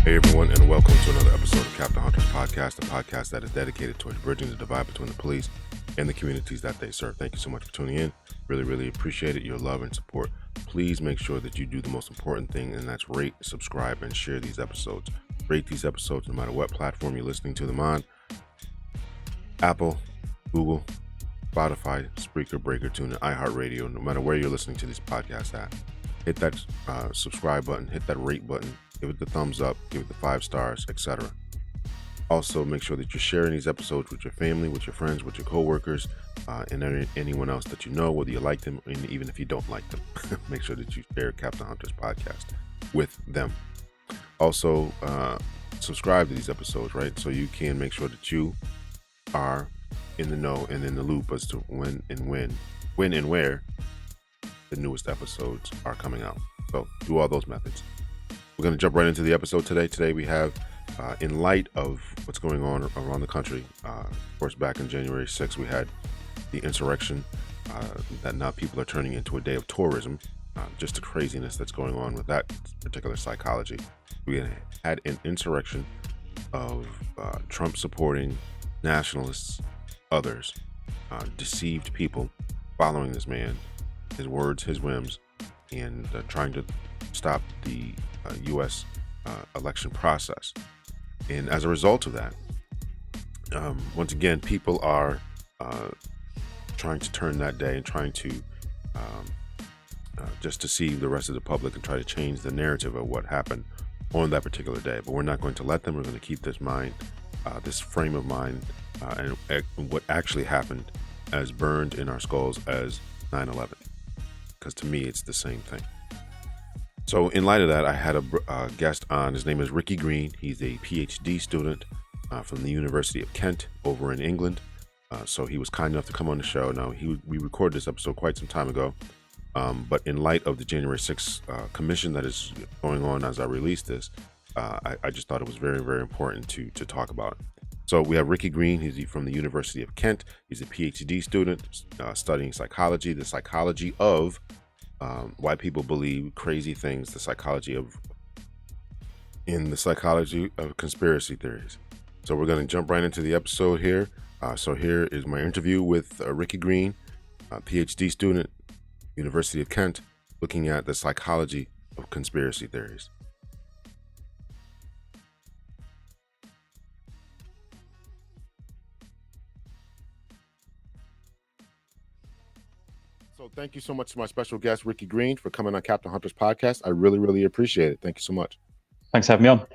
Hey everyone, and welcome to another episode of Captain Hunter's Podcast, a podcast that is dedicated towards bridging the divide between the police and the communities that they serve. Thank you so much for tuning in. Really, really appreciate it, your love and support. Please make sure that you do the most important thing, and that's rate, subscribe, and share these episodes. Rate these episodes no matter what platform you're listening to them on. Apple, Google, Spotify, Spreaker, Breaker, TuneIn, iHeartRadio, no matter where you're listening to this podcast at. Hit that subscribe button, hit that rate button, give it the thumbs up, give it the 5 stars, etc. Also, make sure that you're sharing these episodes with your family, with your friends, with your coworkers, and anyone else that you know, whether you like them, and even if you don't like them. Make sure that you share Captain Hunter's Podcast with them. Also, subscribe to these episodes, right? So you can make sure that you are in the know and in the loop as to when and where the newest episodes are coming out. So do all those methods. We're going to jump right into the episode today. Today we have, in light of what's going on around the country, of course, back on January 6th, we had the insurrection that now people are turning into a day of tourism. Just the craziness that's going on with that particular psychology. We had an insurrection of Trump-supporting nationalists, others, deceived people following this man, his words, his whims, and trying to stop the U.S. Election process. And as a result of that, once again, people are trying to turn that day and trying to just deceive the rest of the public and try to change the narrative of what happened on that particular day. But we're not going to let them. We're going to keep this mind, this frame of mind, and what actually happened as burned in our skulls as 9/11. Because to me, it's the same thing. So in light of that, I had a guest on. His name is Ricky Green. He's a Ph.D. student from the University of Kent over in England. So he was kind enough to come on the show. Now, we recorded this episode quite some time ago. But in light of the January 6th commission that is going on as I release this, I just thought it was very, very important to talk about it. So we have Ricky Green. He's from the University of Kent. He's a Ph.D. student studying psychology, the psychology of why people believe crazy things, the psychology of conspiracy theories. So we're going to jump right into the episode here. So here is my interview with Ricky Green, a Ph.D. student, University of Kent, looking at the psychology of conspiracy theories. So thank you so much to my special guest, Ricky Green, for coming on Captain Hunter's Podcast. I really, really appreciate it. Thank you so much. Thanks for having me on.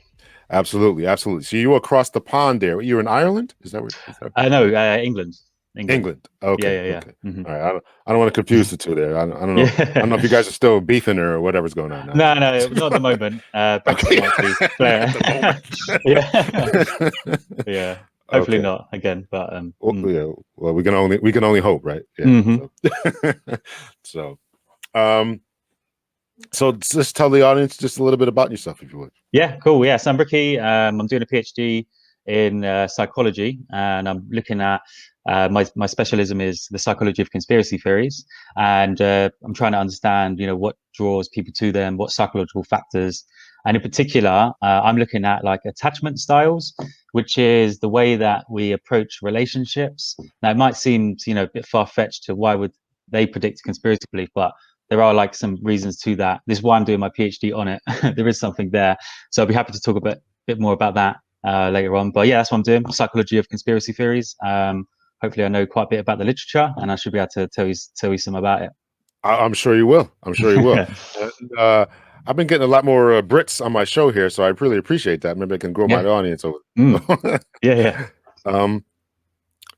Absolutely, absolutely. So you across the pond there. You're in Ireland? Is that where? No, England. England. Okay. Yeah. Okay. Mm-hmm. All right. I don't want to confuse the two there. I don't know. Yeah. I don't know if you guys are still beefing or whatever's going on now. No, not at the moment. Okay. At the moment. Yeah. Hopefully not again, but yeah. Well, we can only hope, right? Yeah. Mm-hmm. So just tell the audience just a little bit about yourself, if you would. Yeah, cool. Yeah, so I'm Ricky. I'm doing a PhD in psychology, and I'm looking at my specialism is the psychology of conspiracy theories, and I'm trying to understand, what draws people to them, what psychological factors. And in particular, I'm looking at like attachment styles, which is the way that we approach relationships. Now, it might seem, a bit far-fetched to why would they predict conspiracy belief, but there are like some reasons to that. This is why I'm doing my PhD on it. There is something there. So I'll be happy to talk a bit more about that later on. But yeah, that's what I'm doing, psychology of conspiracy theories. Hopefully I know quite a bit about the literature, and I should be able to tell you some about it. I'm sure you will. I've been getting a lot more Brits on my show here, so I really appreciate that. Maybe I can grow my audience over. Yeah.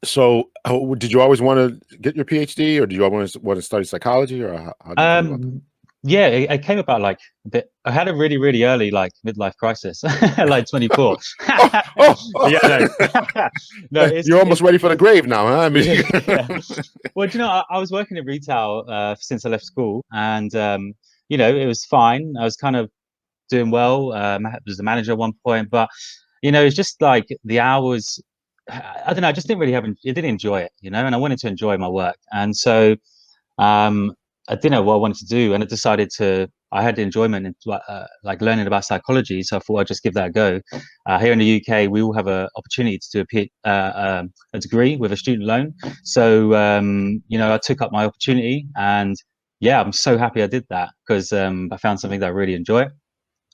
So, did you always want to get your PhD, or do you always want to study psychology, or how did you feel about that? Yeah, it came about like a bit. I had a really, really early like midlife crisis, like 24. Yeah, no, you're almost ready for the grave now, huh? I mean, yeah. Well, I was working in retail since I left school, and it was fine. I was kind of doing well. I was the manager at one point, but it's just like the hours. I don't know. I just didn't really didn't enjoy it, and I wanted to enjoy my work, and so I didn't know what I wanted to do, and I decided to I had enjoyment in like learning about psychology, so I thought I'd just give that a go. Here in the UK, we all have an opportunity to do a degree with a student loan. So I took up my opportunity, and yeah, I'm so happy I did that because I found something that I really enjoy.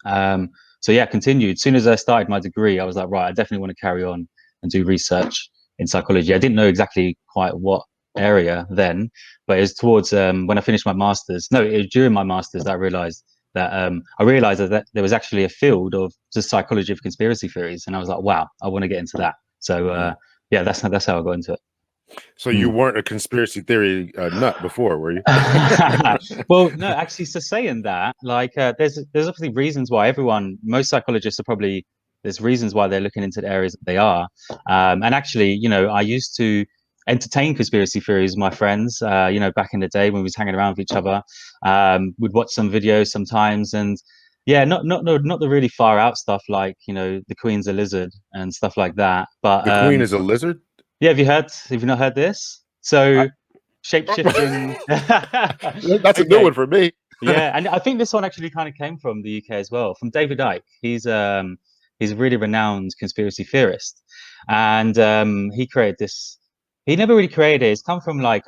Um, so yeah, continued. As soon as I started my degree, I was like, right, I definitely want to carry on and do research in psychology. I didn't know exactly quite what area then, but it was towards when I finished my masters. No, it was during my masters that I realized that there was actually a field of the psychology of conspiracy theories, and I was like, wow, I want to get into that. So yeah, that's how I got into it. So you weren't a conspiracy theory nut before, were you? Well, no, actually, so saying that, like, there's obviously reasons why most psychologists are probably there's reasons why they're looking into the areas that they are. And actually, I used to entertain conspiracy theories with my friends. Back in the day when we was hanging around with each other, we'd watch some videos sometimes, and yeah, not the really far out stuff like the Queen's a lizard and stuff like that. But The Queen is a lizard? yeah, have you not heard this? I, So shape-shifting. that's a new Okay. one for me. Yeah, and I think this one actually kind of came from the UK as well, from David Icke. He's a really renowned conspiracy theorist, and he created this. He never really created it. It's come from like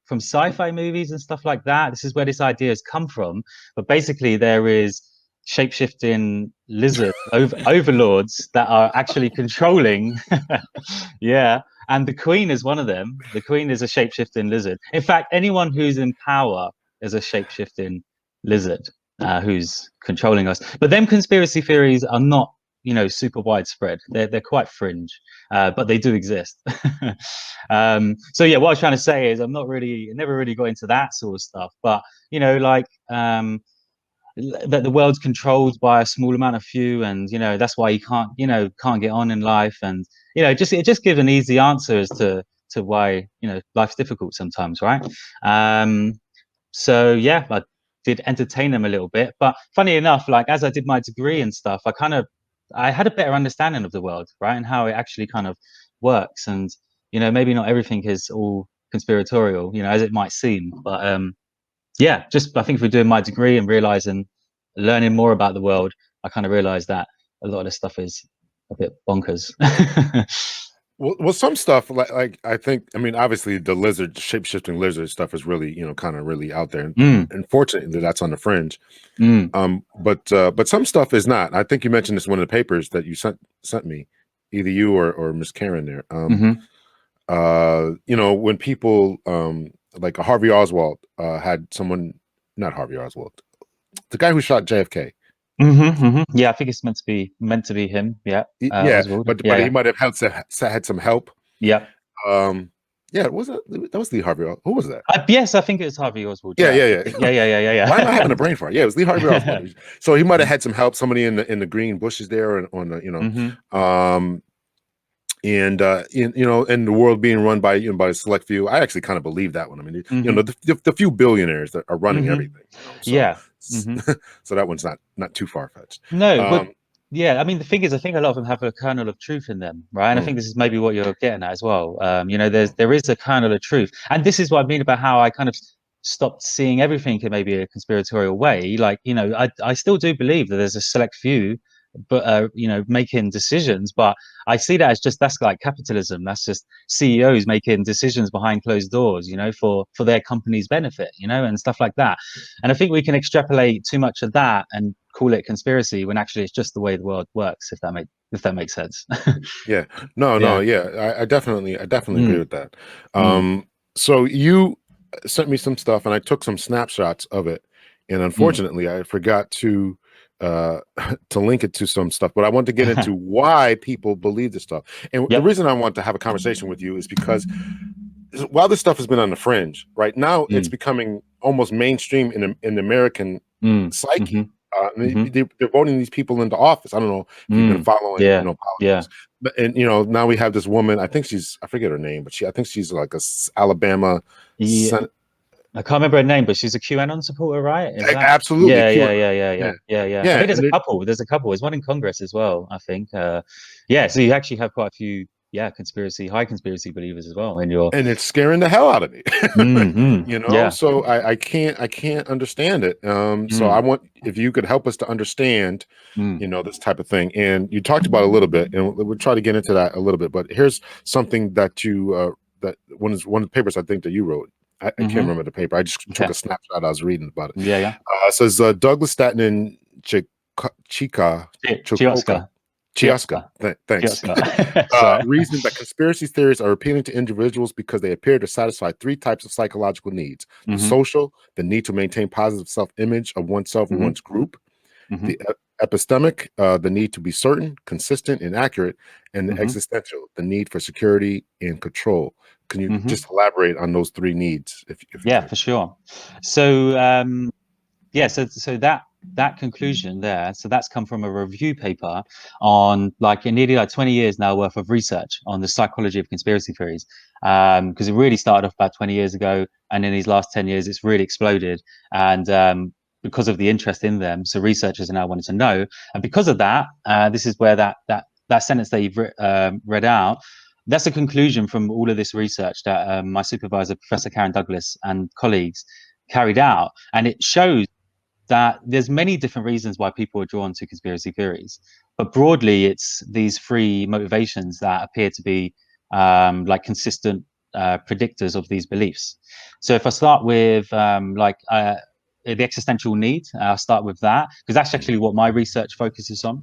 from sci-fi movies and stuff like that. This is where this idea has come from. But basically, there is shape-shifting lizard overlords that are actually controlling. Yeah, and the Queen is one of them. The Queen is a shape-shifting lizard. In fact, anyone who's in power is a shape-shifting lizard who's controlling us. But them conspiracy theories are not, super widespread. They're quite fringe, but they do exist. So yeah, what I was trying to say is never really got into that sort of stuff. But like that the world's controlled by a small amount of few, and that's why you can't get on in life, and it just gives an easy answer as to why life's difficult sometimes, right? So yeah, I did entertain them a little bit, but funny enough, like as I did my degree and stuff, I had a better understanding of the world, right, and how it actually kind of works, and maybe not everything is all conspiratorial, as it might seem, but yeah, just I think through doing my degree and learning more about the world, I kind of realized that a lot of this stuff is a bit bonkers. Well, some stuff like I think, I mean, obviously the shape shifting lizard stuff is really, kind of really out there, and unfortunately that's on the fringe. Mm. But some stuff is not. I think you mentioned this in one of the papers that you sent me, either you or Miss Karen there. When people like Harvey Oswald had someone, not Harvey Oswald, the guy who shot JFK. Yeah, I think it's meant to be him. Yeah, Yeah, Oswald. but Yeah, he might have had some help. yeah. Yeah, that was Lee Harvey. Who was that? Yes, I think it was Harvey Oswald. Yeah, Yeah, yeah, yeah. yeah. Why am I having a brain fart? Yeah, it was Lee Harvey Oswald. So he might have had some help. Somebody in the green bushes there, and on the and in the world being run by by a select few. I actually kind of believe that one. I mean, the few billionaires that are running everything. So, yeah. So that one's not too far fetched. No, but yeah, I mean, the thing is, I think a lot of them have a kernel of truth in them, right? And I think this is maybe what you're getting at as well. There is a kernel of truth, and this is what I mean about how I kind of stopped seeing everything in maybe a conspiratorial way. Like, I still do believe that there's a select few, but making decisions. But I see that as that's like capitalism. That's just CEOs making decisions behind closed doors, for their company's benefit, and stuff like that. And I think we can extrapolate too much of that and call it conspiracy when actually it's just the way the world works. If that makes sense. Yeah. No. Yeah. Yeah. I definitely agree with that. Mm. So you sent me some stuff, and I took some snapshots of it, and Mm. unfortunately, I forgot to to link it to some stuff. But I want to get into why people believe this stuff, and the Yep. reason I want to have a conversation with you is because while this stuff has been on the fringe, right now it's becoming almost mainstream in the American psyche. They're voting these people into office. I don't know if you've been following, Yeah. politics. But now we have this woman. I forget her name, but I think she's like Alabama. Yeah. I can't remember her name, but she's a Q-Anon supporter, right? Is that? Absolutely. Yeah. I think there's and a couple. There's a couple. There's one in Congress as well, I think. Yeah, so you actually have quite a few high conspiracy believers as well. When you're, and it's scaring the hell out of me. You know, yeah, so I can't understand it. So I mm, want, if you could help us to understand, mm, this type of thing. And you talked about a little bit, and we'll try to get into that a little bit. But here's something that that one of the papers I think that you wrote. I can't mm-hmm. remember the paper. I just took Okay, a snapshot. I was reading about it. yeah, yeah. It says Douglas Stanton and Chica Chikoka Chioska, Chiaska. Thanks. Chioska. Sorry. Reason that conspiracy theories are appealing to individuals because they appear to satisfy three types of psychological needs: the Mm-hmm, social, the need to maintain positive self-image of oneself or mm-hmm, one's group; mm-hmm, the epistemic, the need to be certain, consistent, and accurate; and the mm-hmm, existential, the need for security and control. Can you mm-hmm. just elaborate on those three needs, if you Yeah, could? for sure. So, so that conclusion there, so that's come from a review paper on like nearly like 20 years now worth of research on the psychology of conspiracy theories. Because it really started off about 20 years ago, and in these last 10 years, it's really exploded. And because of the interest in them, so researchers are now wanting to know. And because of that, this is where that sentence that you've read out. That's a conclusion from all of this research that my supervisor, Professor Karen Douglas, and colleagues carried out, and it shows that there's many different reasons why people are drawn to conspiracy theories, but broadly, it's these three motivations that appear to be like consistent predictors of these beliefs. So if I start with the existential need, I'll start with that because that's actually what my research focuses on.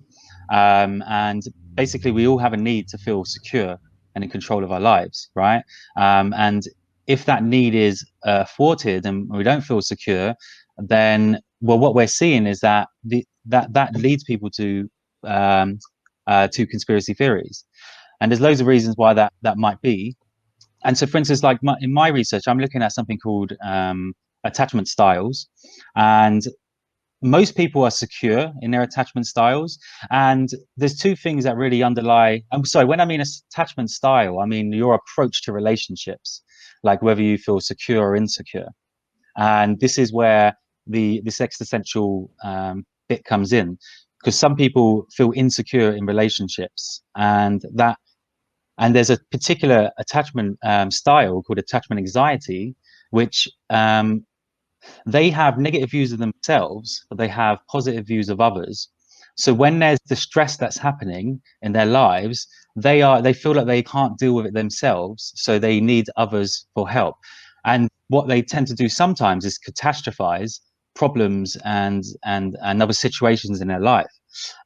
And basically, we all have a need to feel secure and in control of our lives, right? And if that need is thwarted and we don't feel secure, then well, what we're seeing is that that leads people to conspiracy theories, and there's loads of reasons why that might be. And so, for instance, like in my research, I'm looking at something called attachment styles, and most people are secure in their attachment styles. And there's two things that really underlie. I'm sorry, when I mean attachment style, I mean your approach to relationships, like whether you feel secure or insecure. And this is where this existential bit comes in, because some people feel insecure in relationships, and there's a particular attachment style called attachment anxiety, which they have negative views of themselves, but they have positive views of others. So when there's the stress that's happening in their lives, they feel like they can't deal with it themselves, so they need others for help. And what they tend to do sometimes is catastrophize problems and other situations in their life.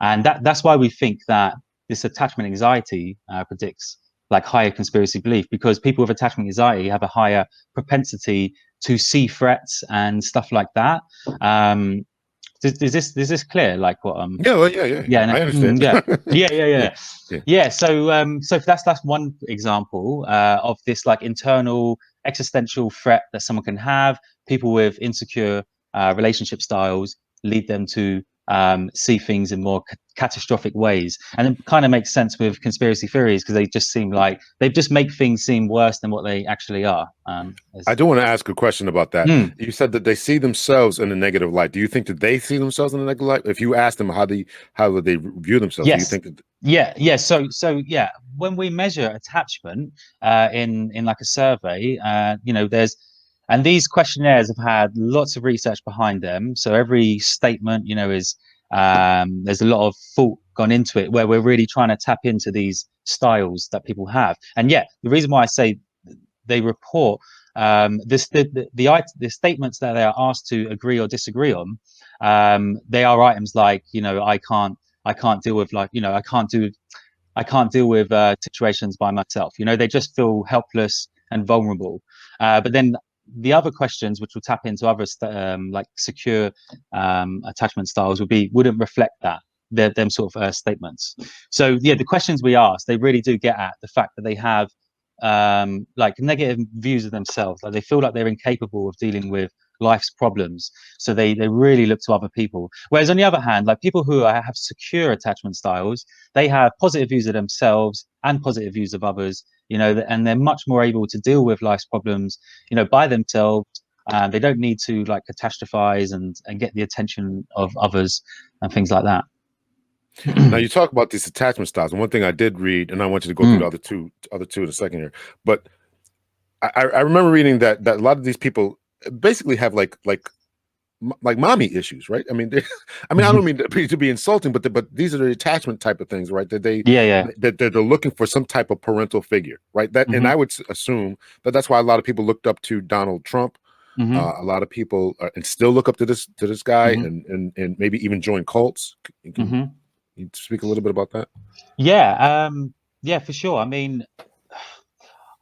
And that's why we think that this attachment anxiety predicts like higher conspiracy belief, because people with attachment anxiety have a higher propensity to see threats and stuff like that. Um, is this clear? Like what? Yeah, well, yeah. Yeah, I understand. yeah, yeah, yeah, Yeah, yeah, yeah. yeah. So that's one example of this like internal existential threat that someone can have. People with insecure relationship styles lead them to see things in more catastrophic ways, and it kind of makes sense with conspiracy theories because they just seem like they just make things seem worse than what they actually are. I do want to ask a question about that. Mm, You said that they see themselves in a negative light. Do you think that they see themselves in a negative light? If you ask them how do they view themselves, do you yes. think that? Yeah. So yeah, when we measure attachment in like a survey, there's and these questionnaires have had lots of research behind them. So every statement, is there's a lot of thought gone into it where we're really trying to tap into these styles that people have. And yeah, the reason why I say they report the statements that they are asked to agree or disagree on, they are items like I can't deal with like I can't deal with situations by myself. They just feel helpless and vulnerable. But then the other questions, which will tap into other like secure attachment styles, wouldn't reflect that. Them sort of statements. So yeah, the questions we ask, they really do get at the fact that they have like negative views of themselves. Like they feel like they're incapable of dealing with life's problems, so they really look to other people. Whereas on the other hand, like people who have secure attachment styles, they have positive views of themselves and positive views of others, and they're much more able to deal with life's problems, by themselves. They don't need to like catastrophize and get the attention of others and things like that. Now you talk about these attachment styles, and one thing I did read, and I want you to go through the other two in a second here, but I remember reading that a lot of these people basically have like mommy issues, right? I mean, I mean, I don't mean to be insulting, but these are the attachment type of things, right? That they're looking for some type of parental figure, right? That, and I would assume that that's why a lot of people looked up to Donald Trump. A lot of people and still look up to this guy, and maybe even join cults. Can you speak a little bit about that? Yeah, yeah, for sure. I mean,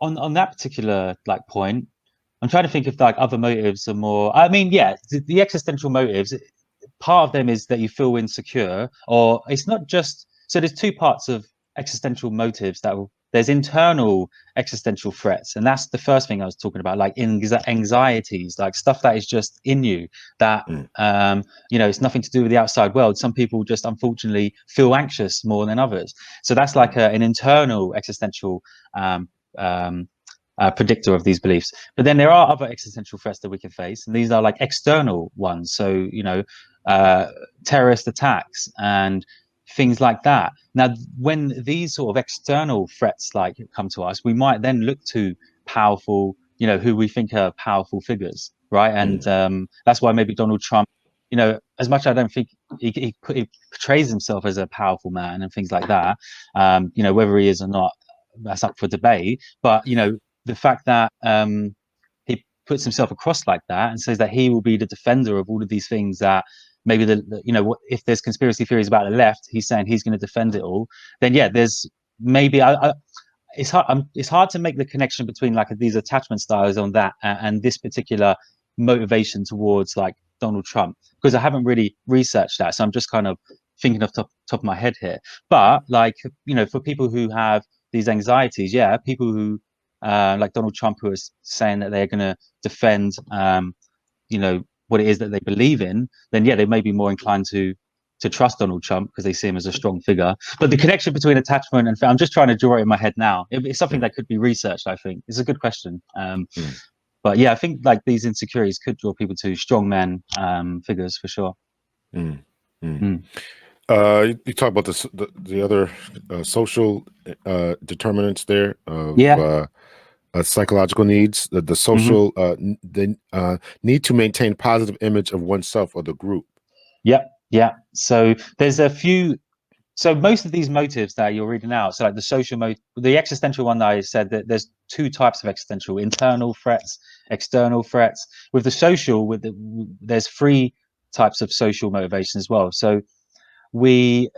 on that particular like point, I'm trying to think if like other motives are more. I mean, yeah, the existential motives. Part of them is that you feel insecure, or it's not just. So there's two parts of existential motives there's internal existential threats, and that's the first thing I was talking about, like anxieties, like stuff that is just in you that it's nothing to do with the outside world. Some people just unfortunately feel anxious more than others, so that's like an internal existential um, um, predictor of these beliefs. But then there are other existential threats that we can face, and these are like external ones. So terrorist attacks and things like that. Now, when these sort of external threats like come to us, we might then look to powerful, who we think are powerful figures, right? And that's why maybe Donald Trump, as much as I don't think he portrays himself as a powerful man and things like that, whether he is or not, that's up for debate. But the fact that he puts himself across like that and says that he will be the defender of all of these things that maybe if there's conspiracy theories about the left, he's saying he's going to defend it all. Then yeah, there's maybe it's hard to make the connection between like these attachment styles on that and this particular motivation towards like Donald Trump, because I haven't really researched that, so I'm just kind of thinking off top of my head here. But like for people who have these anxieties, yeah, people who like Donald Trump, who is saying that they're going to defend what it is that they believe in, then yeah, they may be more inclined to trust Donald Trump because they see him as a strong figure. But the connection between attachment and I'm just trying to draw it in my head now. It's something that could be researched. I think it's a good question. But yeah, I think like these insecurities could draw people to strong men figures for sure. You talk about the other social determinants there of psychological needs, the social the need to maintain positive image of oneself or the group. Yeah. So there's a few. So most of these motives that you're reading out, so like the social the existential one that I said, that there's two types of existential: internal threats, external threats. With the social, there's three types of social motivation as well. So we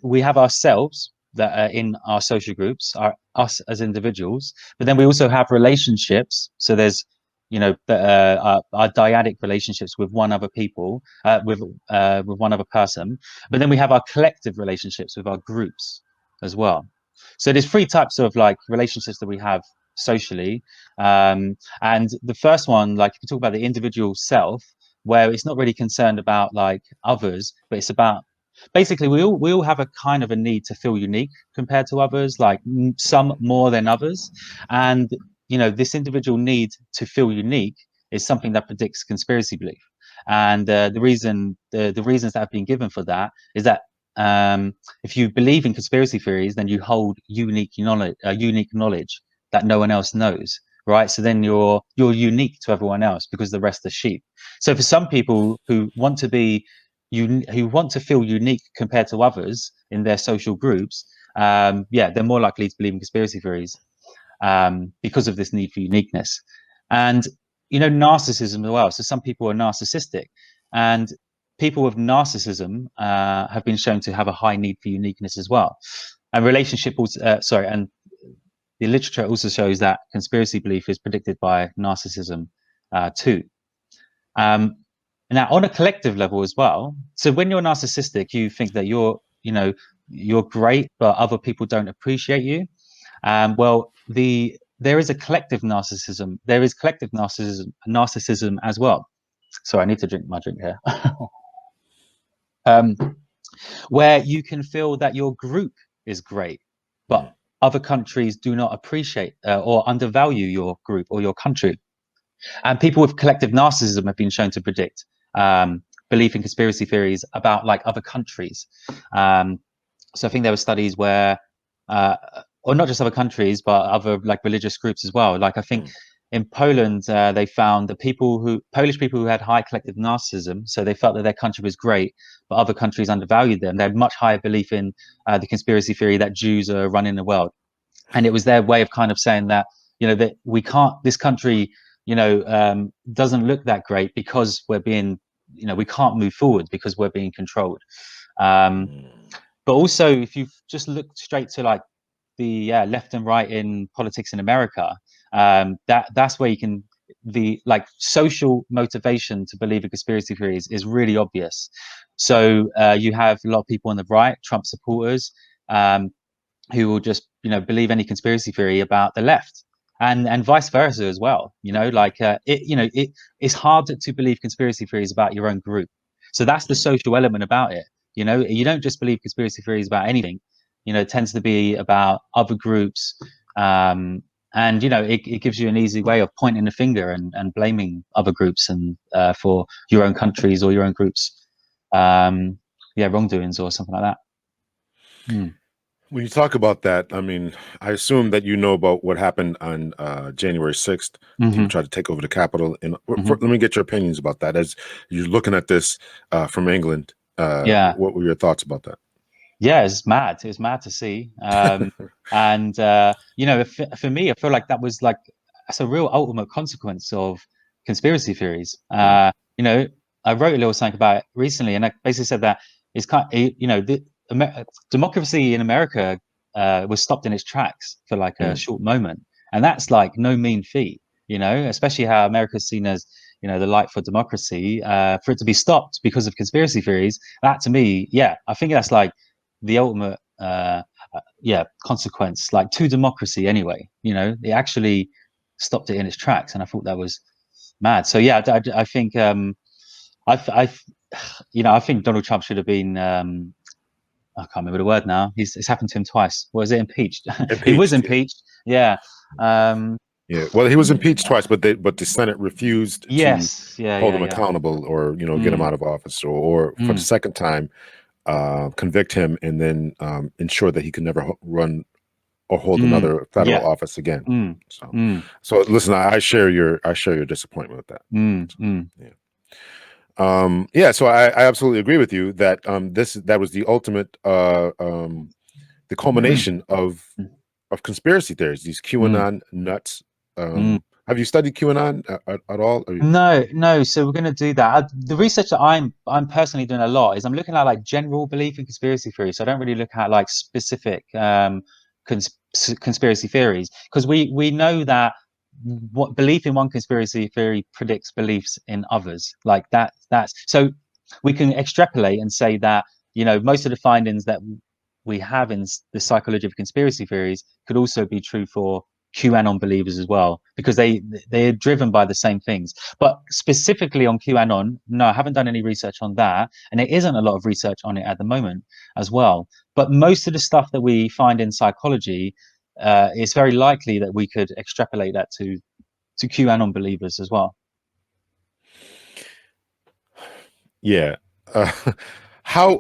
we have ourselves that are in our social groups, us as individuals, but then we also have relationships. So there's our dyadic relationships with one other people, with one other person, but then we have our collective relationships with our groups as well. So there's three types of like relationships that we have socially, and the first one, like if you talk about the individual self, where it's not really concerned about like others, but it's about basically we all have a kind of a need to feel unique compared to others, like some more than others. And this individual need to feel unique is something that predicts conspiracy belief. And the reasons that have been given for that is that if you believe in conspiracy theories, then you hold unique knowledge that no one else knows, right? So then you're unique to everyone else because the rest are sheep. So for some people who want to feel unique compared to others in their social groups, they're more likely to believe in conspiracy theories because of this need for uniqueness. And narcissism as well. So some people are narcissistic, and people with narcissism have been shown to have a high need for uniqueness as well. And and the literature also shows that conspiracy belief is predicted by narcissism too. Now, on a collective level as well. So when you're narcissistic, you think that you're great, but other people don't appreciate you. There is a collective narcissism. There is collective narcissism as well. So I need to drink my drink here. Where you can feel that your group is great, but other countries do not appreciate or undervalue your group or your country. And people with collective narcissism have been shown to predict belief in conspiracy theories about like other countries. So I think there were studies where, or not just other countries, but other like religious groups as well. Like I think in Poland, they found that Polish people who had high collective narcissism, so they felt that their country was great, but other countries undervalued them. They had much higher belief in the conspiracy theory that Jews are running the world, and it was their way of kind of saying that, you know, that we can't, this country, you know, doesn't look that great because we're being, you know, we can't move forward because we're being controlled. But also, if you just look straight to like the left and right in politics in America, that's where you can, the like social motivation to believe in conspiracy theories is really obvious. So you have a lot of people on the right, Trump supporters, who will just, you know, believe any conspiracy theory about the left, and vice versa as well. You know, like it's hard to believe conspiracy theories about your own group. So that's the social element about it. You know, you don't just believe conspiracy theories about anything. You know, it tends to be about other groups. And you know, it gives you an easy way of pointing the finger and blaming other groups and for your own countries or your own groups wrongdoings or something like that. When you talk about that, I mean, I assume that you know about what happened on January 6th. People tried to take over the Capitol. And let me get your opinions about that. As you're looking at this from England, what were your thoughts about that? Yeah, it's mad. It's mad to see. And you know, for me, I feel like that was like, that's a real ultimate consequence of conspiracy theories. You know, I wrote a little something about it recently, and I basically said that it's kind of, you know, democracy in America was stopped in its tracks for like a short moment, and that's like no mean feat. You know, especially how America's seen as, you know, the light for democracy. For it to be stopped because of conspiracy theories, that to me, yeah, I think that's like the ultimate consequence, like to democracy anyway. You know, it actually stopped it in its tracks, and I thought that was mad. So yeah, I think I you know, I think Donald Trump should have been I can't remember the word now. It's happened to him twice. Was it impeached? He was Impeached. impeached. Yeah. Yeah. Well, he was impeached twice, but the Senate refused to Yes. Yeah. hold Yeah. him Yeah. accountable, or get him out of office, or for the second time convict him, and then ensure that he could never run or hold another federal Yeah. office again. So listen, I share your disappointment with that. So I absolutely agree with you that that was the ultimate the culmination of conspiracy theories, these QAnon nuts. Have you studied QAnon at all? No. So we're going to do that. The research that I'm personally doing a lot is I'm looking at like general belief in conspiracy theories. So I don't really look at like specific conspiracy theories, because we know that what belief in one conspiracy theory predicts beliefs in others. Like that's so we can extrapolate and say that, you know, most of the findings that we have in the psychology of conspiracy theories could also be true for QAnon believers as well, because they're driven by the same things. But specifically on QAnon, no, I haven't done any research on that, and there isn't a lot of research on it at the moment as well. But most of the stuff that we find in psychology, it's very likely that we could extrapolate that to QAnon believers as well. Yeah. How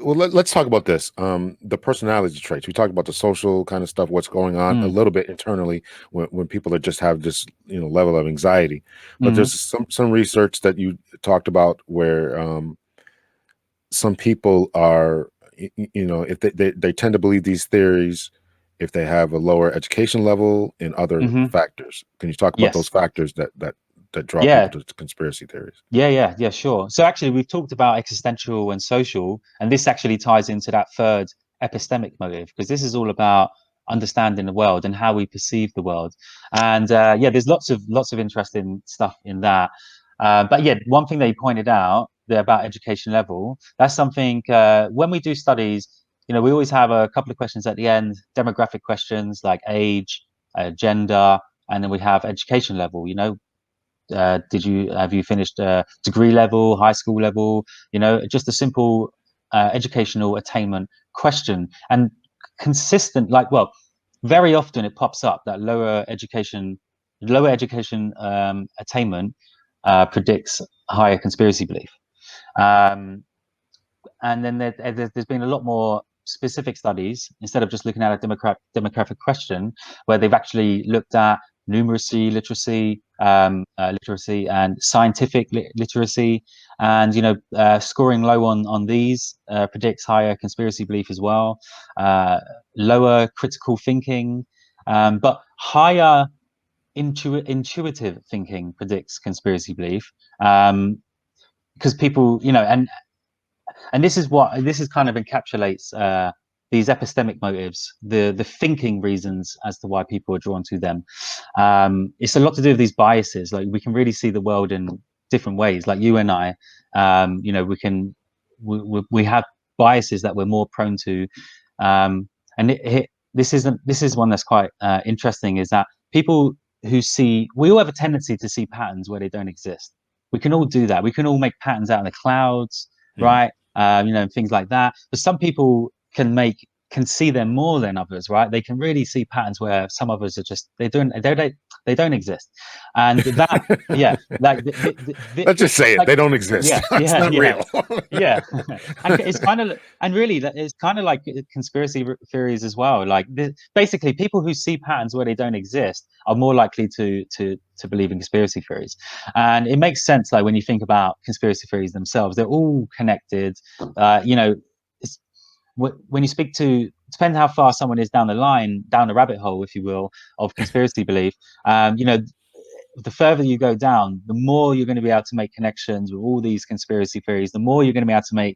well, let's talk about this. The personality traits. We talked about the social kind of stuff, what's going on a little bit internally when people are just have this, you know, level of anxiety. But there's some research that you talked about where some people are, you know, if they tend to believe these theories if they have a lower education level and other factors. Can you talk about those Yes. factors that draw Yeah. people to conspiracy theories? Yeah, sure. So actually, we've talked about existential and social, and this actually ties into that third epistemic motive, because this is all about understanding the world and how we perceive the world. And there's lots of interesting stuff in that. But yeah, one thing they pointed out there about education level, that's something when we do studies, you know, we always have a couple of questions at the end, demographic questions like age, gender, and then we have education level. You know, have you finished degree level, high school level, you know, just a simple educational attainment question. And consistent, like, well, very often it pops up that lower education attainment predicts higher conspiracy belief. And then there's been a lot more specific studies, instead of just looking at a demographic question, where they've actually looked at numeracy, literacy, and scientific literacy, and scoring low on these predicts higher conspiracy belief as well, lower critical thinking, but higher intuitive thinking predicts conspiracy belief, because people, and this is kind of encapsulates these epistemic motives, the thinking reasons as to why people are drawn to them. It's a lot to do with these biases. Like, we can really see the world in different ways. Like you and I, we have biases that we're more prone to, and this is one that's quite interesting. Is that people we all have a tendency to see patterns where they don't exist. We can all do that. We can all make patterns out in the clouds, right? Things like that. But some people can see them more than others, right? They can really see patterns where some others are just they don't exist, and that yeah, like let's just say it, they don't exist. Yeah, It's not real. Yeah, and it's kind of, and really that it's kind of like conspiracy theories as well. Like basically, people who see patterns where they don't exist are more likely to believe in conspiracy theories, and it makes sense. Like when you think about conspiracy theories themselves, they're all connected. It's when you speak to, depends how far someone is down the rabbit hole, if you will, of conspiracy belief. The further you go down, the more you're going to be able to make connections with all these conspiracy theories, the more you're going to be able to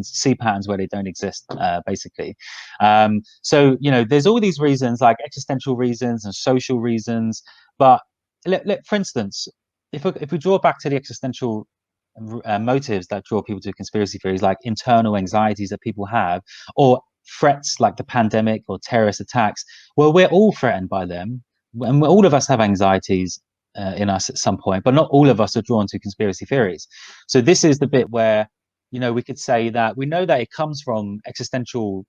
see patterns where they don't exist, basically. So there's all these reasons, like existential reasons and social reasons. But for instance, if we draw back to the existential motives that draw people to conspiracy theories, like internal anxieties that people have, or threats like the pandemic or terrorist attacks, well, we're all threatened by them, and all of us have anxieties in us at some point, but not all of us are drawn to conspiracy theories. So this is the bit where we could say that we know that it comes from existential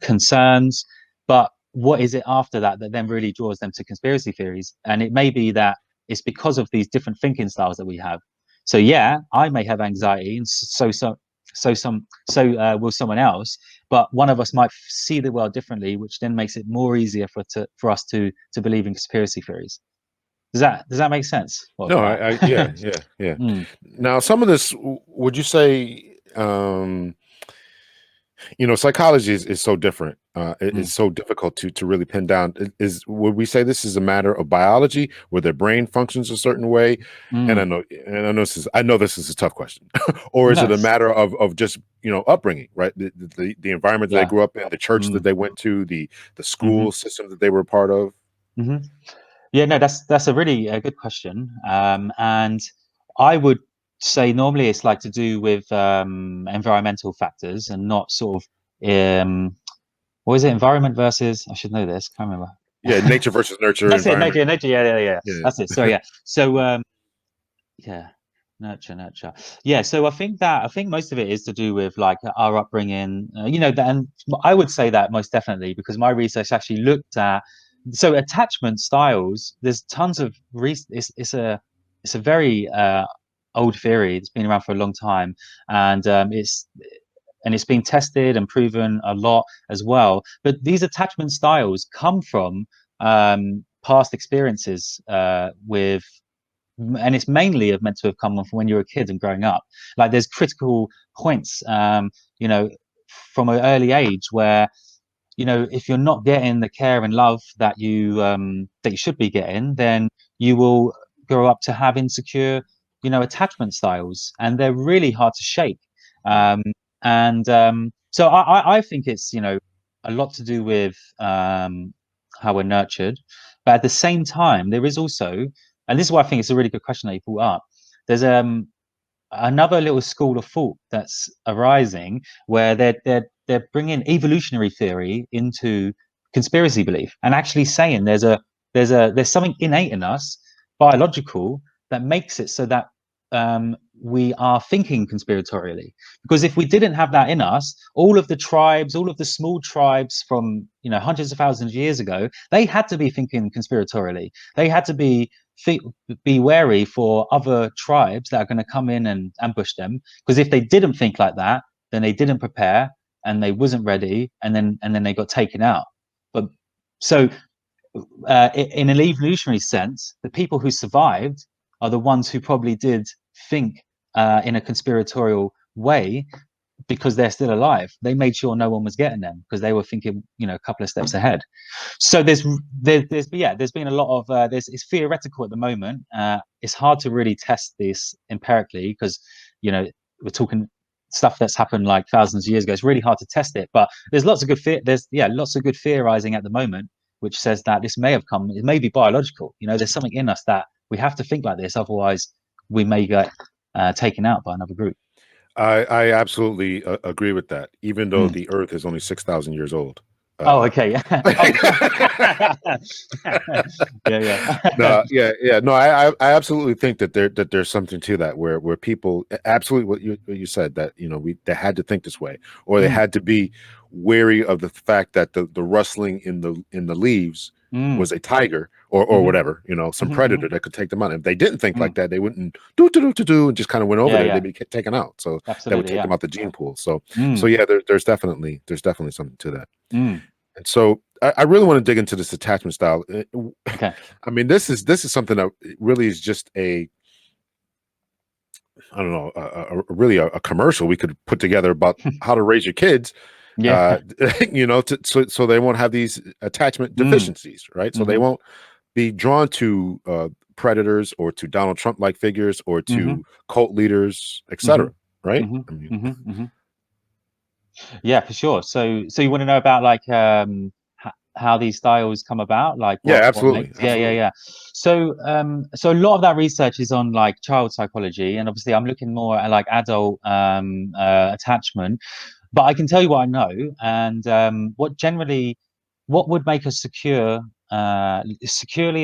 concerns, but what is it after that then really draws them to conspiracy theories? And it may be that it's because of these different thinking styles that we have. So yeah, I may have anxiety, and so will someone else, but one of us might see the world differently, which then makes it more easier for us to believe in conspiracy theories. Does that make sense? No, yeah. Now, some of this, would you say, psychology is so different. It's so difficult to really pin down. Would we say this is a matter of biology, where their brain functions a certain way? And I know this is a tough question, or is it a matter of just upbringing, right? The environment that they grew up in, the church that they went to, the school system that they were a part of. Yeah, no, that's a really good question, and I would say normally it's like to do with environmental factors, and not sort of what is it, environment versus, I should know this, can't remember. Yeah, nature versus nurture. That's it, nature. Yeah. That's it. Sorry, yeah. So nurture. Yeah, so I think most of it is to do with like our upbringing, and I would say that most definitely, because my research actually looked at, so attachment styles. There's tons of it's a very old theory. It's been around for a long time, and it's been tested and proven a lot as well. But these attachment styles come from past experiences with, and it's mainly meant to have come from when you're a kid and growing up. Like there's critical points, from an early age where, if you're not getting the care and love that you should be getting, then you will grow up to have insecure, attachment styles, and they're really hard to shake. So I think it's a lot to do with how we're nurtured, but at the same time, there is also, and this is why I think it's a really good question that you brought up. There's another little school of thought that's arising, where they're bringing evolutionary theory into conspiracy belief, and actually saying there's something innate in us, biological, that makes it so that we are thinking conspiratorially. Because if we didn't have that in us, all of the small tribes from hundreds of thousands of years ago, they had to be thinking conspiratorially. They had to be be wary for other tribes that are going to come in and ambush them. Because if they didn't think like that, then they didn't prepare and they wasn't ready, and then they got taken out. But so in an evolutionary sense, the people who survived are the ones who probably did think in a conspiratorial way, because they're still alive. They made sure no one was getting them because they were thinking, a couple of steps ahead. So there's been a lot of it's theoretical at the moment. It's hard to really test this empirically because we're talking stuff that's happened like thousands of years ago. It's really hard to test it, but there's lots of good theorizing at the moment, which says that this may have come. It may be biological. There's something in us that we have to think like this, otherwise we may get taken out by another group. I absolutely agree with that, even though Mm. the Earth is only 6,000 years old. Oh, okay. Yeah. No, I absolutely think that there's something to that, where people absolutely what you said, that they had to think this way, or they had to be wary of the fact that the rustling in the leaves was a tiger or whatever, some predator that could take them out. If they didn't think like that, they wouldn't do and just kind of went over there. They'd be taken out. So that would take them out the gene pool. So yeah, there's definitely something to that. And so I really want to dig into this attachment style. Okay. I mean, this is something that really is just I don't know, really a commercial we could put together about how to raise your kids. Yeah. So they won't have these attachment deficiencies, right? So they won't be drawn to predators or to Donald Trump like figures or to cult leaders, etc. Right? I mean, Yeah, for sure. So you want to know about like how these styles come about, like yeah, what absolutely, makes yeah. So a lot of that research is on like child psychology, and obviously I'm looking more at like adult attachment. But I can tell you what I know, and what would make a securely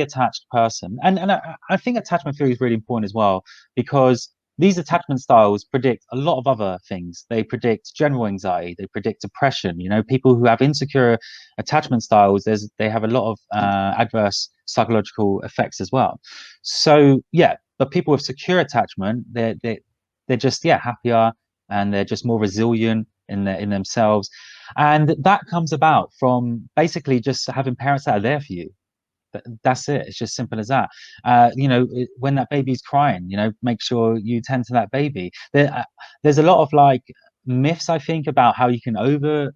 attached person. And I think attachment theory is really important as well, because these attachment styles predict a lot of other things. They predict general anxiety. They predict depression. People who have insecure attachment styles, they have a lot of adverse psychological effects as well. So yeah, but people with secure attachment, they're just happier, and they're just more resilient in themselves, and that comes about from basically just having parents that are there for you. That's it. It's just simple as that. When that baby's crying, make sure you tend to that baby. There's a lot of like myths, I think, about how you can over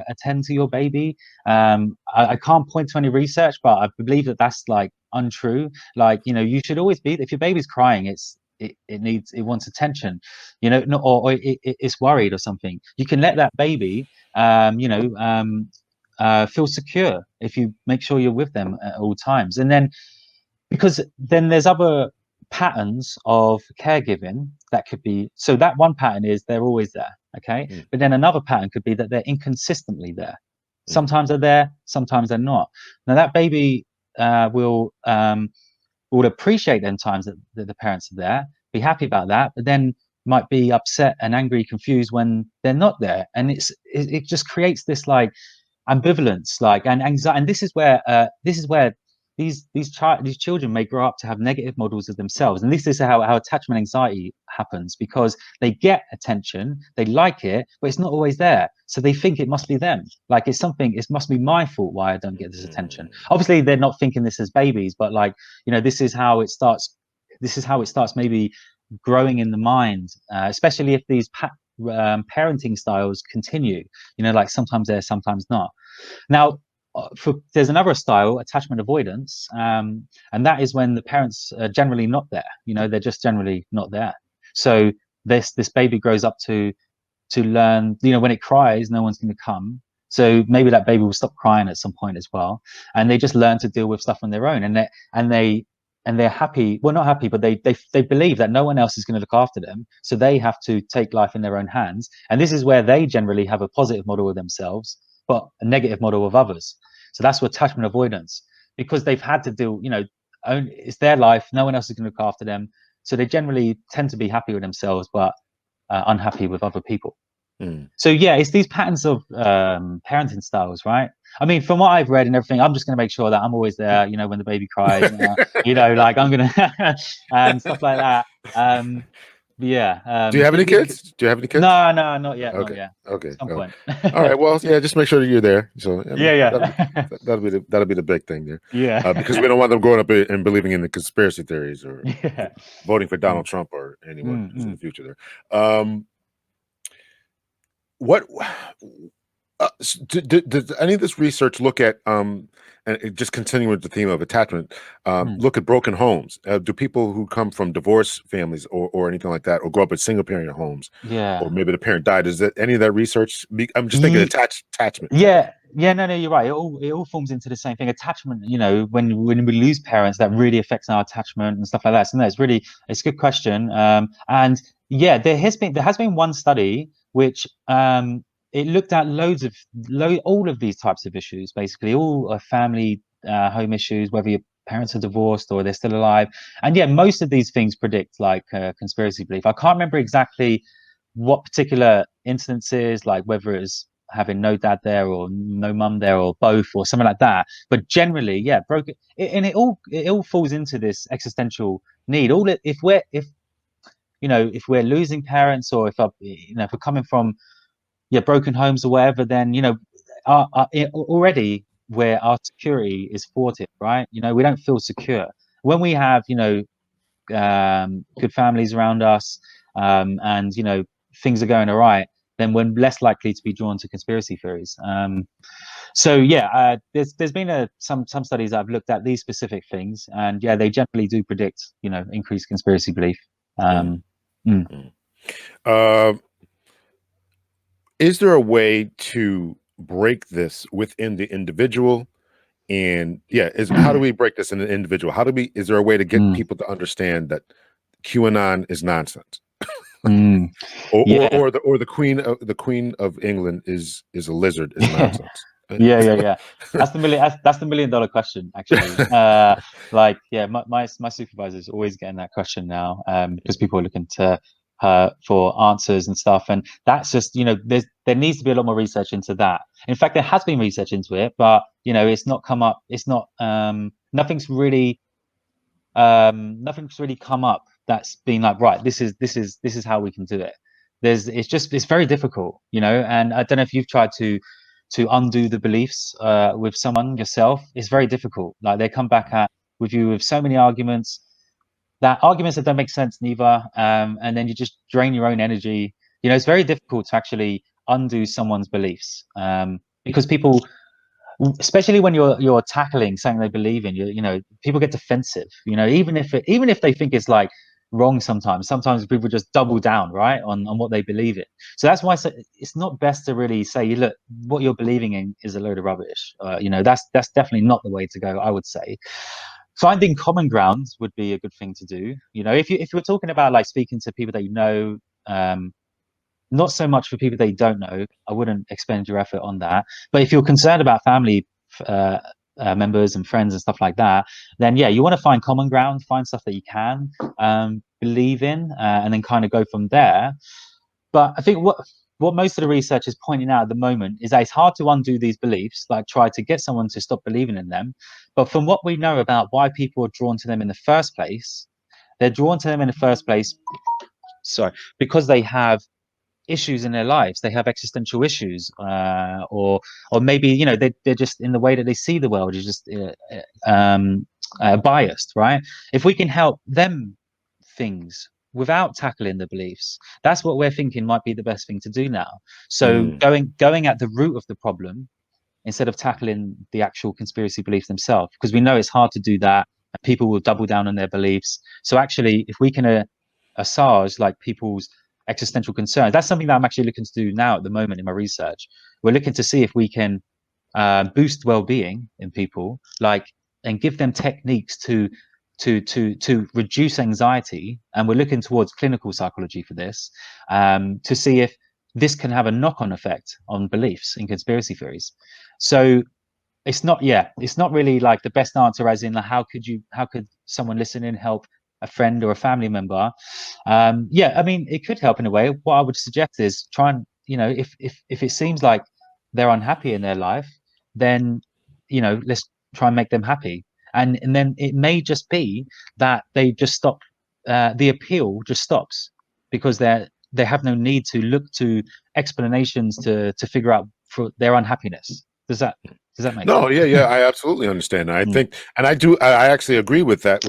attend to your baby. I can't point to any research, but I believe that that's like untrue. Like, you should always be, if your baby's crying, it wants attention, not, or it's worried or something. You can let that baby feel secure if you make sure you're with them at all times. And then, because then there's other patterns of caregiving that could be, so that one pattern is they're always there, okay? But then another pattern could be that they're inconsistently there. Sometimes they're there, sometimes they're not. Now that baby will appreciate them times that the parents are there, be happy about that, but then might be upset and angry, confused when they're not there. And it just creates this like ambivalence, like, and anxiety. And this is where these children may grow up to have negative models of themselves. And this is how attachment anxiety happens, because they get attention, they like it, but it's not always there. So they think it must be them. Like it must be my fault why I don't get this attention. Obviously, they're not thinking this as babies, but like, this is how it starts. This is how it starts maybe growing in the mind, especially if these parenting styles continue, like sometimes there, sometimes not. Now, there's another style, attachment avoidance, and that is when the parents are generally not there. They're just generally not there. So this baby grows up to learn, when it cries, no one's going to come. So maybe that baby will stop crying at some point as well, and they just learn to deal with stuff on their own. And they're happy. Well, not happy, but they believe that no one else is going to look after them, so they have to take life in their own hands. And this is where they generally have a positive model of themselves, but a negative model of others. So that's what attachment avoidance, because they've had to deal, it's their life. No one else is going to look after them, so they generally tend to be happy with themselves, but unhappy with other people. So yeah, it's these patterns of parenting styles, right? I mean, from what I've read and everything, I'm just going to make sure that I'm always there, when the baby cries, like I'm going to, and stuff like that. But yeah. Do you have any kids? Do you have any kids? No, no, not yet, not Okay. yet. Okay. At some Oh. point. All right. Well, yeah, just make sure that you're there. So Yeah, yeah. that'll be the big thing there, because Yeah. we don't want them growing up and believing in the conspiracy theories or Yeah. voting for Donald Mm, Trump or anyone who's in the mm. future there. What does any of this research look at and just continuing with the theme of attachment, Mm. look at broken homes? Do people who come from divorce families or anything like that, or grow up in single parent homes, or Yeah. maybe the parent died, is that any of that research I'm just thinking Ye- attachment type of Yeah, thing. yeah, no, you're right. It all forms into the same thing. Attachment, when we lose parents, that really affects our attachment and stuff like that. So no, it's a good question. And yeah, there has been one study which it looked at all of these types of issues, basically all family home issues, whether your parents are divorced or they're still alive. And yeah, most of these things predict like conspiracy belief. I can't remember exactly what particular instances, like whether it's having no dad there or no mum there or both or something like that. But generally, yeah, broken, and it all falls into this existential need. If we're losing parents, or if we're coming from broken homes or whatever, then already where our security is thwarted, right? We don't feel secure when we have good families around us, and things are going all right, then we're less likely to be drawn to conspiracy theories. So yeah, there's been some studies that have looked at these specific things, and yeah, they generally do predict increased conspiracy belief. Mm, Um, mm, mm. Uh, is there a way to break this within the individual? And yeah, is how do we break this in an individual? Is there a way to get mm, people to understand that QAnon is nonsense? mm. Yeah. Or the Queen of England is a lizard is nonsense. Yeah. That's the million-dollar question, actually. Like, yeah, my supervisor's always getting that question now, because people are looking to her for answers and stuff, and that's just there needs to be a lot more research into that. In fact, there has been research into it, but it's not come up. It's not nothing's really come up that's been like, right, this is how we can do it. It's very difficult, and I don't know if you've tried to undo the beliefs with someone yourself. It's very difficult. Like, they come back at with you with so many arguments that don't make sense neither, and then you just drain your own energy. It's very difficult to actually undo someone's beliefs, because people, especially when you're tackling something they believe in, people get defensive, even if they think it's like wrong. Sometimes people just double down, right, on what they believe in. So that's why it's not best to really say, look, what you're believing in is a load of rubbish. That's definitely not the way to go, I would say. Finding common ground would be a good thing to do. If you're talking about like speaking to people that um not so much for people they don't know. I wouldn't expend your effort on that. But if you're concerned about family uh, members and friends and stuff like that, then yeah, you want to find common ground, find stuff that you can believe in, and then kind of go from there. But I think what most of the research is pointing out at the moment is that it's hard to undo these beliefs, like try to get someone to stop believing in them. But from what we know about why people are drawn to them in the first place, they're drawn to them in the first place, sorry, because they have issues in their lives. They have existential issues, or maybe they're just, in the way that they see the world, is just biased, right? If we can help them things without tackling the beliefs, that's what we're thinking might be the best thing to do now. So Mm, going at the root of the problem instead of tackling the actual conspiracy beliefs themselves, because we know it's hard to do that, and people will double down on their beliefs. So actually, if we can assuage like people's existential concerns, that's something that I'm actually looking to do now at the moment in my research. We're looking to see if we can boost well-being in people, like, and give them techniques to reduce anxiety. And we're looking towards clinical psychology for this, to see if this can have a knock-on effect on beliefs in conspiracy theories. So it's not really like the best answer, as in, like, how could someone listening help a friend or a family member? Yeah, I mean, it could help in a way. What I would suggest is try and, if it seems like they're unhappy in their life, then let's try and make them happy. And then it may just be that they just stop, the appeal just stops, because they have no need to look to explanations to figure out for their unhappiness. Does that make No, sense? yeah, yeah, I absolutely understand. I Mm. think, and I do, I actually agree with that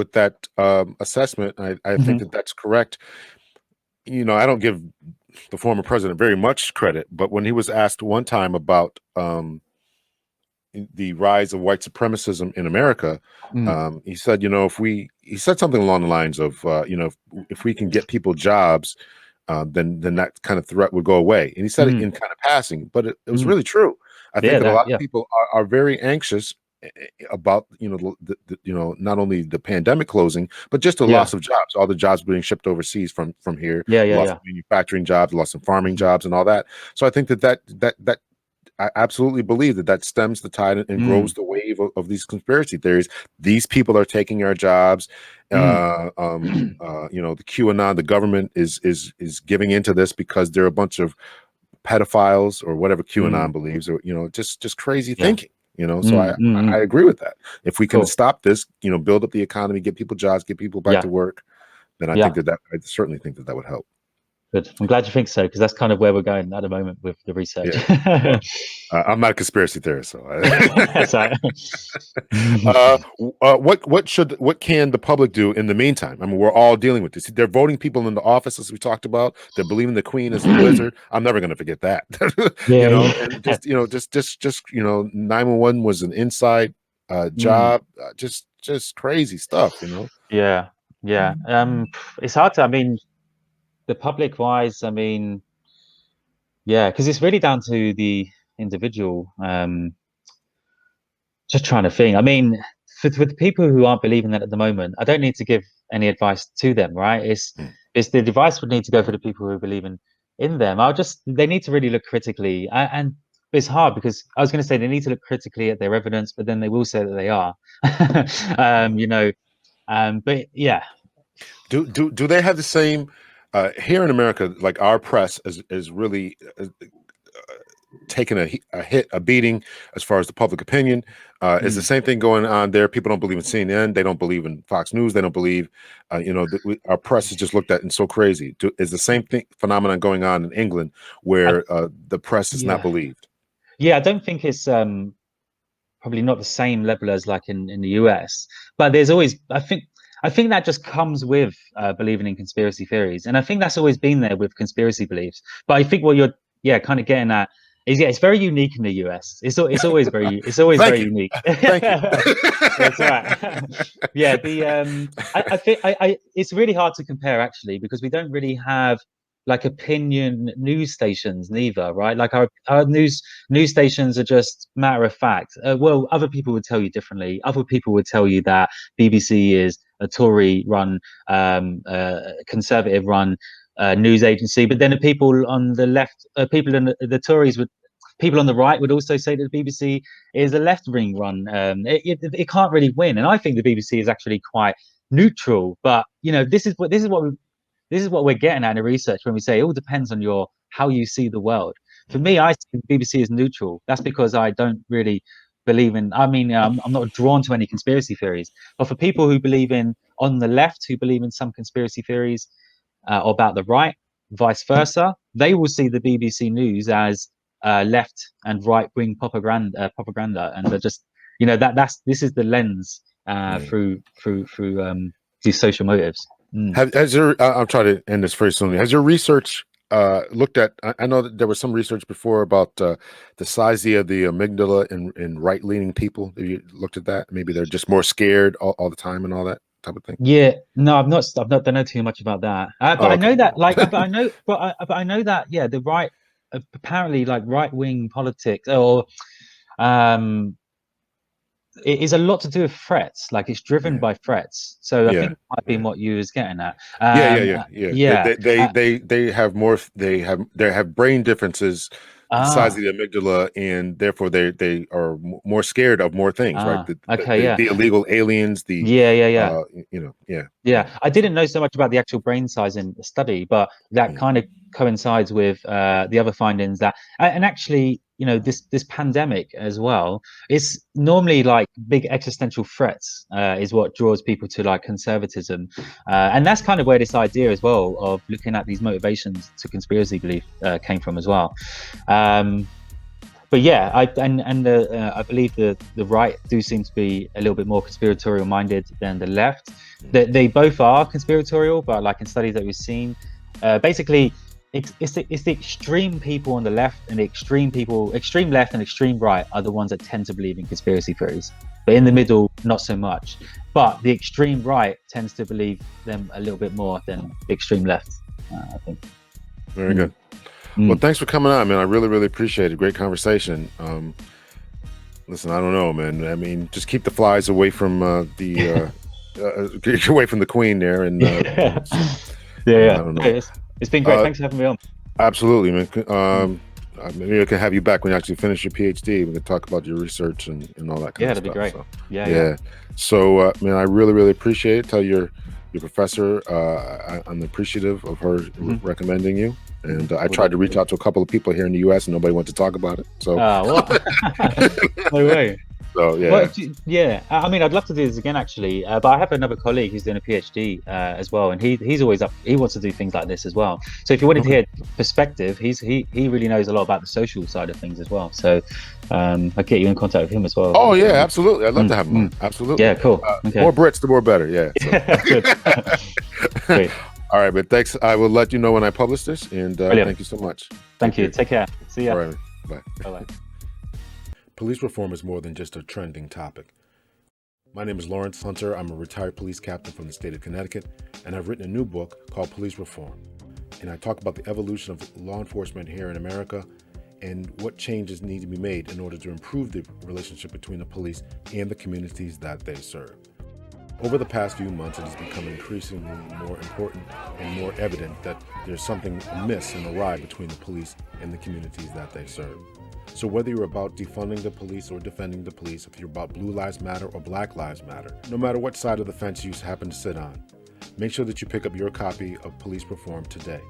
assessment. I think Hmm. that that's correct. I don't give the former president very much credit, but when he was asked one time about the rise of white supremacism in America, Mm. he said, he said something along the lines of, if we can get people jobs, then that kind of threat would go away. And he said it Mm. in kind of passing, but it was Mm. really true. I think Yeah, that a lot of yeah. people are very anxious about not only the pandemic closing, but just the Yeah. loss of jobs, all the jobs being shipped overseas from here, Yeah, the yeah, loss yeah. of manufacturing jobs, the loss of farming Mhm. jobs, and all that. So I think that I absolutely believe that stems the tide and Mm. grows the wave of these conspiracy theories. These people are taking our jobs. Mm. The QAnon, the government is giving into this because they're a bunch of pedophiles or whatever QAnon Mm. believes, or just crazy Yeah. thinking. So Mm. I Mm. I Mm. agree with that. If we can Cool. stop this, build up the economy, get people jobs, get people back to Yeah. work, then I think Yeah. that I certainly think that would help. Good. I'm glad you think so, because that's kind of where we're going at the moment with the research. Yeah. Well, I'm not a conspiracy theorist, so. That's right. What can the public do in the meantime? I mean, we're all dealing with this. They're voting people into office, as we talked about. They're believing the queen is a lizard. I'm never going to forget that. Yeah, And yeah. just 911 was an inside Mm. job. Just crazy stuff. Yeah. Yeah. It's hard to, I mean, the public wise, I mean, yeah, because it's really down to the individual. Just trying to think. I mean, for the people who aren't believing that at the moment, I don't need to give any advice to them, right? Mm. It's the advice would need to go for the people who believe in them. They need to really look critically, and it's hard because I was going to say they need to look critically at their evidence, but then they will say that they are. Yeah. But yeah. Do they have the same here in America? Like our press is really taking a hit, a beating as far as the public opinion. Is the Mm. same thing going on there? People don't believe in CNN. They don't believe in Fox News. They don't believe, our press is just looked at and so crazy. Is the same thing phenomenon going on in England I, where the press is not yeah. believed? Yeah, I don't think it's probably not the same level as like in the US, but there's always, I think that just comes with believing in conspiracy theories, and I think that's always been there with conspiracy beliefs. But I think what you're, yeah, kind of getting at is, yeah, it's very unique in the US. It's always Thank very you, unique. thank you. That's right. Yeah, the I think it's really hard to compare actually, because we don't really have like opinion news stations neither, right? Like our news stations are just matter of fact. Well, other people would tell you differently. Other people would tell you that BBC is a Tory run, conservative run news agency, but then the people on the left, people in the Tories would, people on the right would also say that the BBC is a left wing run. It can't really win, and I think the BBC is actually quite neutral. But this is what we're getting at in the research when we say it all depends on your how you see the world. For me, I see the BBC as neutral. That's because I don't really believe in. I mean, I'm not drawn to any conspiracy theories. But for people who believe in on the left, who believe in some conspiracy theories about the right, vice versa, they will see the BBC News as left and right wing propaganda, and they're just that's this is the lens Mm. through these social motives. Mm. Has your I'm trying to end this very soon. Has your research looked at? I know that there was some research before about the size of the amygdala in right-leaning people. Have you looked at that? Maybe they're just more scared all the time and all that type of thing. Yeah, no, I've not. I've not. Don't know too much about that. But Oh, I okay. know that, like, but I know that, yeah, the right, apparently, like, right wing politics, or um, it is a lot to do with threats. Like, it's driven Yeah, by threats. So I think yeah, it might be yeah. what you was getting at. Yeah. They Yeah. they they they, they have more. They have brain differences, the size of Ah. the amygdala, and therefore they are more scared of more things, right? The the, Okay. the, Yeah. the illegal aliens, the Yeah. Yeah. Yeah. yeah, yeah. Yeah. I So didn't know so much about the actual brain size in the study, but that mm, kind of coincides with the other findings that, and actually, this pandemic as well, it's normally like big existential threats is what draws people to like conservatism, and that's kind of where this idea as well of looking at these motivations to conspiracy belief came from as well. But yeah, I believe the right do seem to be a little bit more conspiratorial minded than the left. They both are conspiratorial, but like in studies that we've seen, basically it's the extreme people on the left and the extreme left and extreme right are the ones that tend to believe in conspiracy theories. But in the middle, not so much. But the extreme right tends to believe them a little bit more than the extreme left, I think. Very good. Well, thanks for coming on, man. I really, really appreciate it. Great conversation. Listen, I don't know, man. I mean, just keep the flies away from get away from the queen there. And yeah. I don't know. It's been great. Thanks for having me on. Absolutely, man. Maybe I can have you back when you actually finish your PhD. We can talk about your research and all that kind of stuff. That'd be great. So, yeah. So, man, I really, really appreciate it. Tell your professor I'm appreciative of her recommending you. And I tried to reach out to a couple of people here in the U.S. and nobody wanted to talk about it. So, what? No way. So yeah. Well, I mean, I'd love to do this again, actually. But I have another colleague who's doing a PhD as well, and he's always up. He wants to do things like this as well. So if you wanted to hear perspective, he really knows a lot about the social side of things as well. So I'll get you in contact with him as well. Oh yeah, absolutely. I'd love to have him on. Absolutely. Yeah, cool. Okay. More Brits, the more better. Yeah. So. Good. Great. All right, but thanks. I will let you know when I publish this, and thank you so much. Thank you. Take care. See ya. All right, bye. Bye. Police reform is more than just a trending topic. My name is Lawrence Hunter. I'm a retired police captain from the state of Connecticut, and I've written a new book called Police Reform. And I talk about the evolution of law enforcement here in America and what changes need to be made in order to improve the relationship between the police and the communities that they serve. Over the past few months, it has become increasingly more important and more evident that there's something amiss and awry between the police and the communities that they serve. So whether you're about defunding the police or defending the police, if you're about Blue Lives Matter or Black Lives Matter, no matter what side of the fence you happen to sit on, make sure that you pick up your copy of Police Reform today.